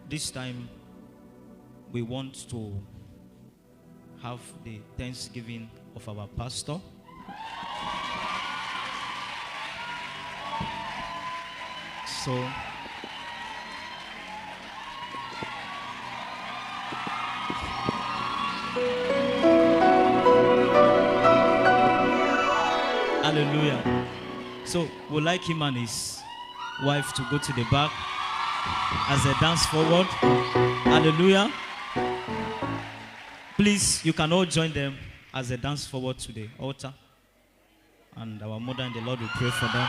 this time we want to have the Thanksgiving of our pastor. So hallelujah. So we'd like him and his wife to go to the back as they dance forward. Hallelujah. Please, you can all join them as they dance forward to the altar. And our mother and the Lord will pray for them.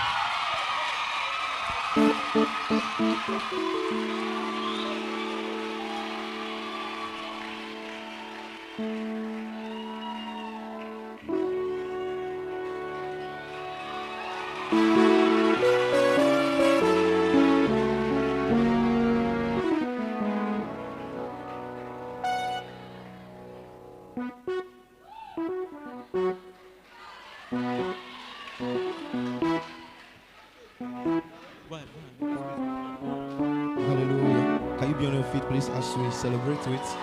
Hallelujah. Can you be on your feet, please, as we celebrate with?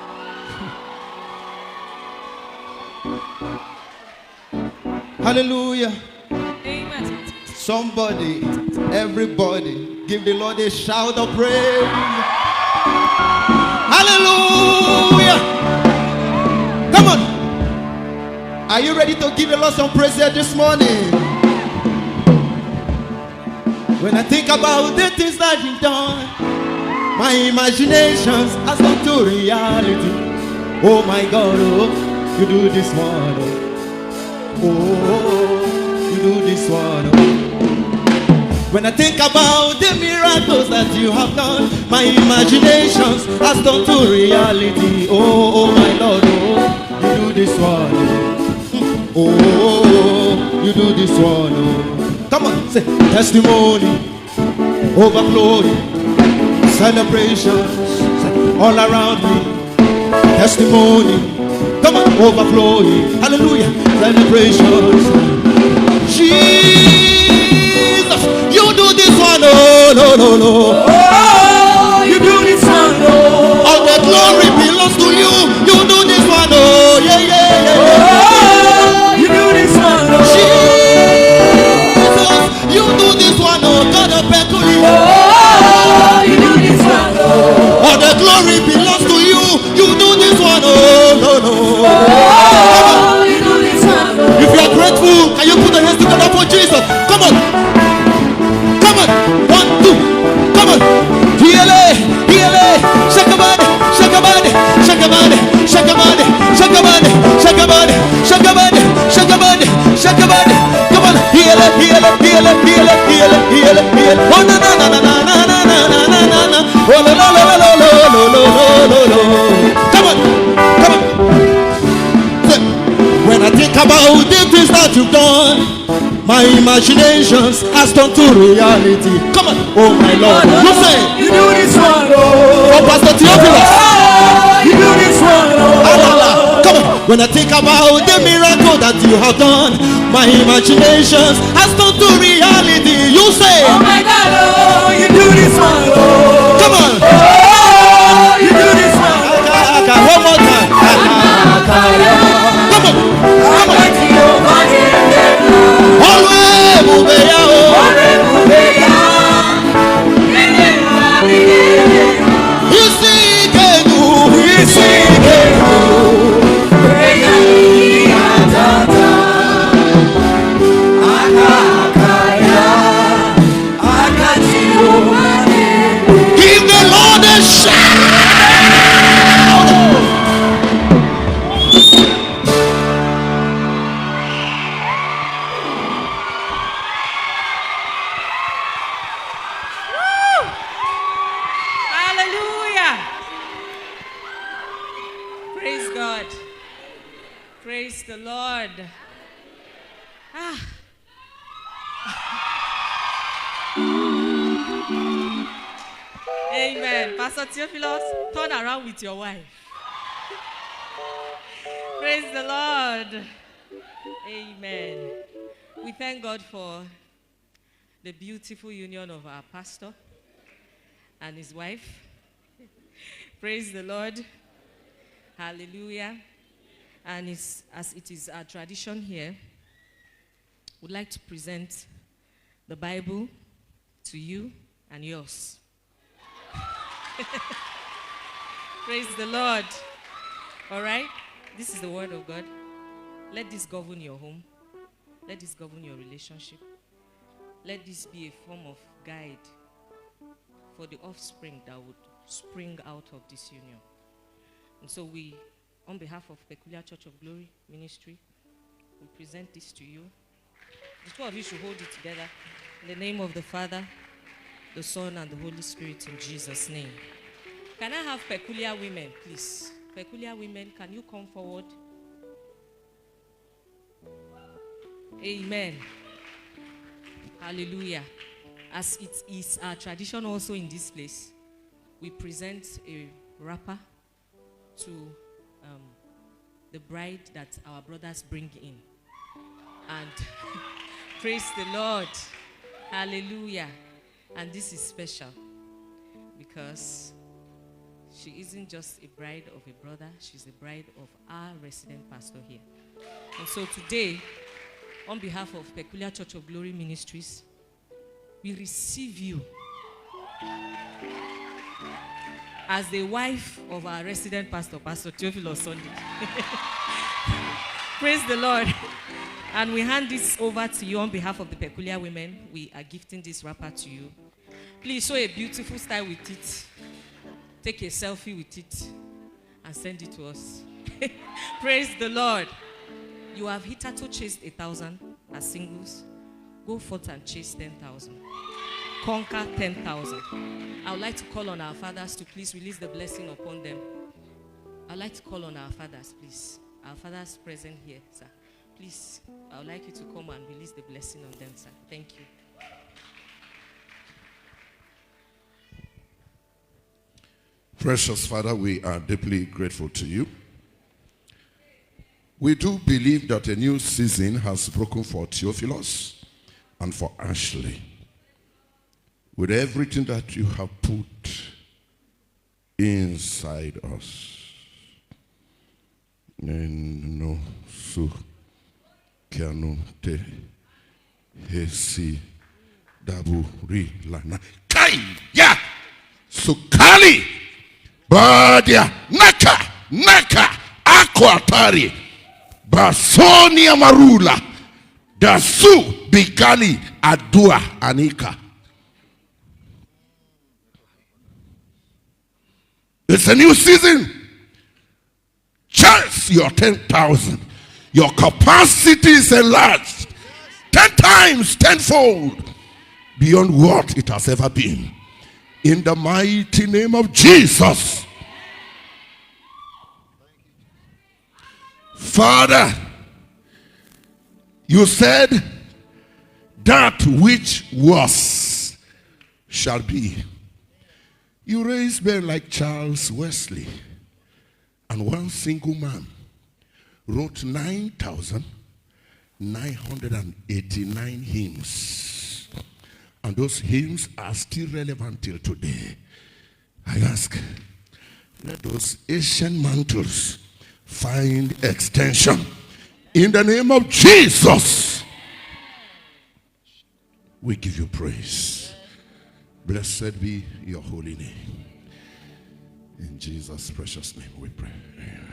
Hallelujah. Amen. Somebody, everybody, give the Lord a shout of praise. Hallelujah. Come on. Are you ready to give the Lord some praise here this morning? When I think about the things that you've done, my imaginations has come to reality. Oh my God, oh, you do this one. Oh, you do this one. When I think about the miracles that you have done, my imaginations has come to reality. Oh, oh my Lord, oh, you do this one. Oh, you do this one. Oh. Come on, say testimony, overflowing, celebrations, say, all around me. Testimony, come on, overflowing, hallelujah, celebrations. Jesus, you do this one, oh, no, no, no. Oh, you do this one, oh. All the glory belongs to you. You do this one, oh, yeah, yeah, yeah. Oh, you do this one, oh. You do this one, oh God of peculiar. Oh, you do this one, oh. All the glory belongs to you. You do this one, oh, no, no. Oh, you do this one, oh. If you are grateful, can you put your hands together for Jesus? Come on. Come on. 1, 2. Come on. Heal it. Shake a body. Shake a body. Shake a body. Shake a body. Shake a body. Shake a body. Shake a body. Shake a body. Shake a body. Come on. Heal it. Oh, no, no, no, no, no, no, no, no, no, no, no. Oh, no, no, no, no, no, no, no, no, no. Come on. When I think about the things that you've done, my imaginations has turned to reality. Come on. Oh, my Lord. You say, you do this one, oh. Pastor Theophilus. Oh, you do this one, oh. Come on. When I think about the miracle that you have done, my imaginations has turned to reality. You say, oh my God, oh, you do this one, oh. Come on. Oh, you do this one. One more time. Come on. Always move you see, you see, give the Lord a shout. Hallelujah. Praise God. Praise the Lord. Amen. Pastor Theophilus, turn around with your wife. Praise the Lord. Amen. We thank God for the beautiful union of our pastor and his wife. Praise the Lord. Hallelujah. And as it is our tradition here, we'd like to present the Bible to you and yours. Praise the Lord. All right? This is the word of God. Let this govern your home. Let this govern your relationship. Let this be a form of guide for the offspring that would spring out of this union. And so we, on behalf of Peculiar Church of Glory Ministry, we present this to you. The two of you should hold it together. In the name of the Father, the Son, and the Holy Spirit, in Jesus' name. Can I have peculiar women, please? Peculiar women, can you come forward? Amen. Hallelujah. As it is our tradition also in this place, we present a wrapper to the bride that our brothers bring in. And praise the Lord. Hallelujah. And this is special because she isn't just a bride of a brother, she's a bride of our resident pastor here. And so today, on behalf of Peculiar Church of Glory Ministries, we receive you as the wife of our resident pastor, Pastor Theophilus Sunday. Praise the Lord. And we hand this over to you on behalf of the peculiar women. We are gifting this wrapper to you. Please show a beautiful style with it. Take a selfie with it and send it to us. Praise the Lord. You have hitherto chased 1,000 as singles. Go forth and chase 10,000. Conquer 10,000. I would like to call on our fathers to please release the blessing upon them. I would like to call on our fathers, please. Our fathers present here, sir. Please, I would like you to come and release the blessing on them, sir. Thank you. Precious Father, we are deeply grateful to you. We do believe that a new season has broken for Theophilus and for Ashley. With everything that you have put inside us. No su kianu te hesi daburi lana kaya sukali badia naka akwatari basonia marula dasu bikali adua anika. It's a new season. Chance your 10,000. Your capacity is enlarged 10 times, tenfold beyond what it has ever been. In the mighty name of Jesus. Father, you said that which was shall be. You raised men like Charles Wesley, and one single man wrote 9,989 hymns. And those hymns are still relevant till today. I ask, let those ancient mantles find extension. In the name of Jesus, we give you praise. Blessed be your holy name. In Jesus' precious name we pray. Amen.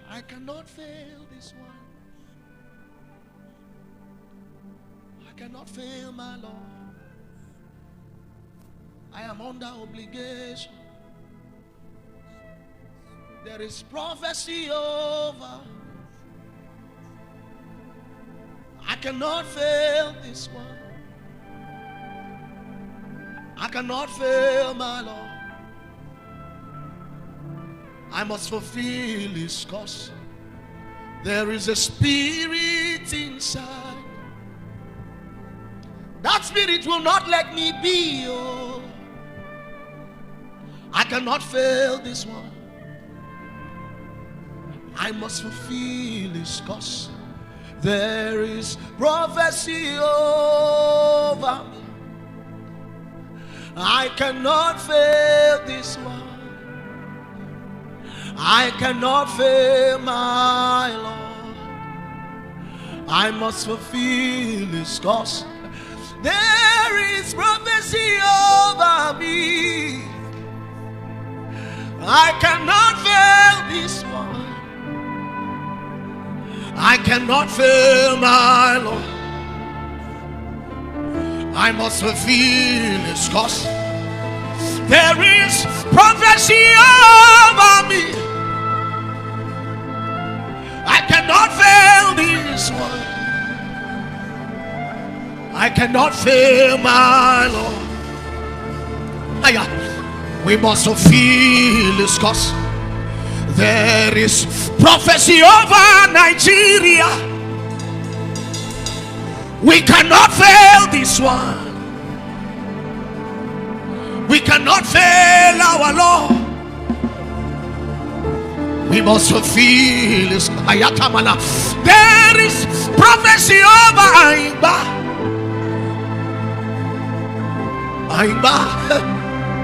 I cannot fail this one. I cannot fail my Lord. I am under obligation. There is prophecy over cannot fail this one. I cannot fail my Lord. I must fulfill his cause. There is a spirit inside. That spirit will not let me be. Oh, I cannot fail this one. I must fulfill his cause. There is prophecy over me. I cannot fail this one. I cannot fail my Lord. I must fulfill his cause. There is prophecy over me. I cannot fail this one. I cannot fail my Lord. I must fulfill his cause. There is prophecy over me. I cannot fail this one. I cannot fail my Lord. We must fulfill his cause. There is prophecy over Nigeria. We cannot fail this one. We cannot fail our Lord. We must fulfill his ayatamala. There is prophecy over Aimba.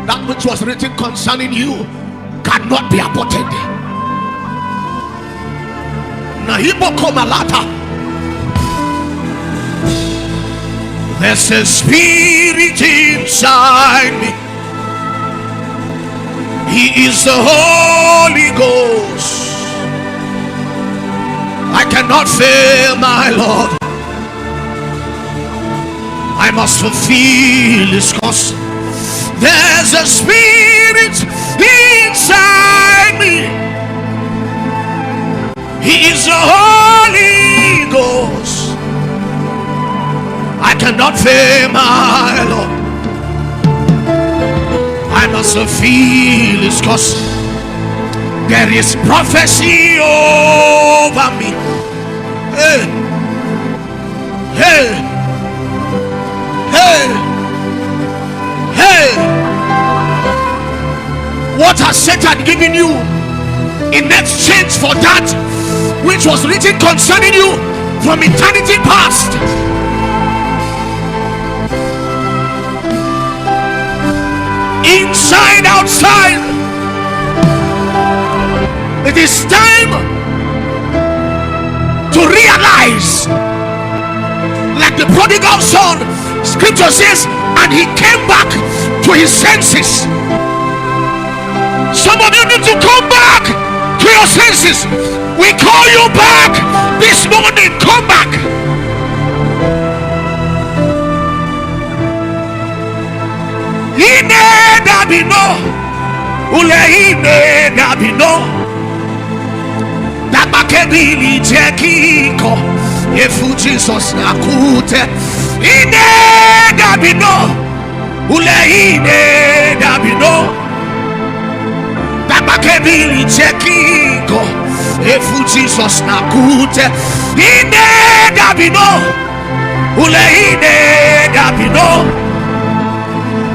That which was written concerning you cannot be aborted. There's a spirit inside me. He is the Holy Ghost. I cannot fail my Lord. I must fulfill his cause. There's a spirit inside me. He is the Holy Ghost. I cannot fail my Lord. I must fulfill his cause. There is prophecy over me. Hey, hey, hey, hey. What has Satan given you in exchange for that which was written concerning you from eternity past? Inside, outside, it is time to realize, like the prodigal son, scripture says, and he came back to his senses. Some of you need to come back to your senses. We call you back this morning. Come back. Ine dabino, ule ine dabino. Dabakebili jekiko, efu Jesus nakute. Ine dabino, ule ine dabino. Dabakebili jekiko, efu Jesus nakute. Ine dabino, ule ine dabino.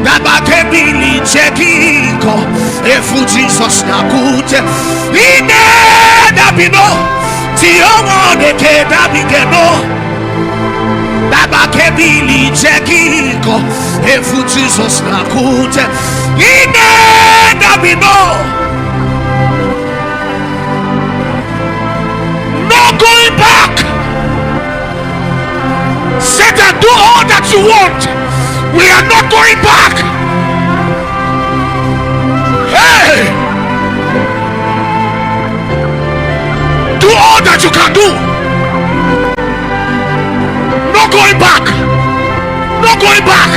Dabakebili chekiko efu Jesus nakute ine dabino tiomo deke dabigeno. Dabakebili chekiko efu Jesus nakute ine dabino. No going back. Satan, do all that you want. We are not going back. Hey, do all that you can do. No going back. No going back.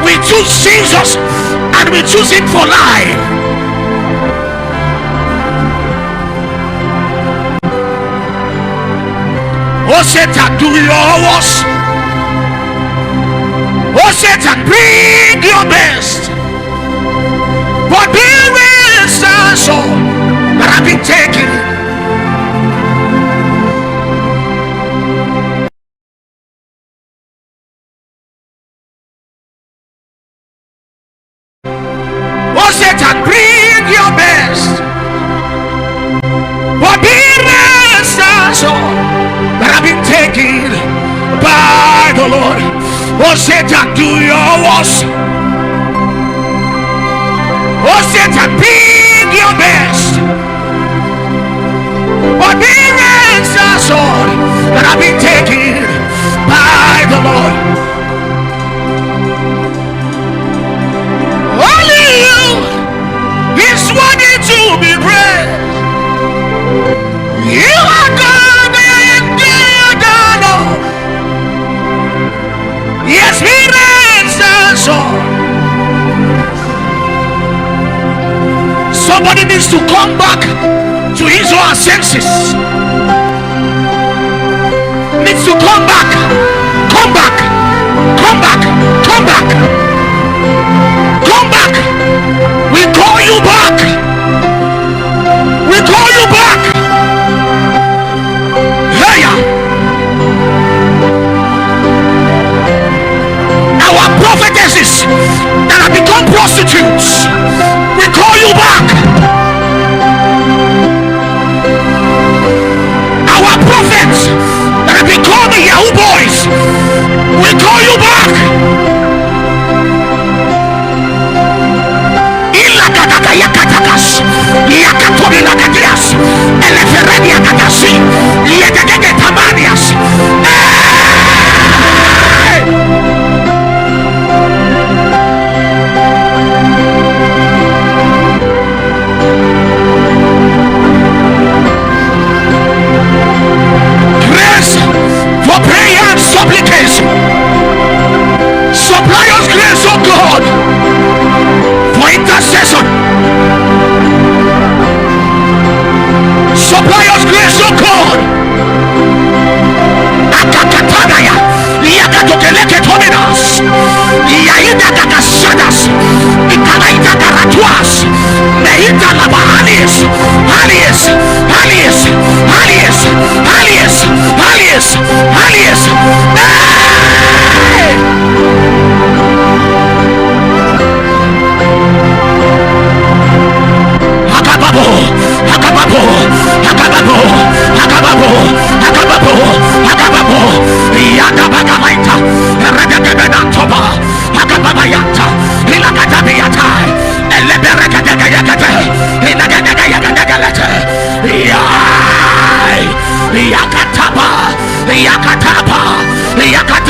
We choose Jesus and we choose him for life. Oh Satan, do your worst. Oh Satan, bring your best. But there is a soul that I've been taking. Oh Satan, bring your best. But there is a soul that I've been taken by the Lord. Oh Satan, do your worst. Oh Satan, bring your best. But there is a soul that I've been taken by the Lord. Only you is worthy to be praised. You are God and God alone. Yes, He reigns the soul. Somebody needs to come back to his or her senses. Needs to come back. Come back. Come back. Come back. Come back. We call you back. We call you back. Hey, our prophetesses that have become prostitutes, we call you back. Our prophets that have become Yahoo boys, we call you back. Ilakatakayakas, Yakatobilakatias, Eleferediakatasi, Yetegetamanias. Grace for prayer and supplication. Supply us grace, oh God, for intercession. Supply us grace, oh God. Akakatanaya, Yakatokeleketominas, Yaida Gagasadas, Ikalaita Garatuas, Meita Labahalis, Alias, Alias, Alias, Alias, Alias, Alias. Hakababo, Hakababo, Hakababo, Hakababo, Hakababo, Hakababo, Yakabagamaita, Regabedantoba, Hakababayata, Ilakatabiata, Eleberekadagayakate, Ilakadagayagadagate, Yakataba, Yakataba, Yakataba.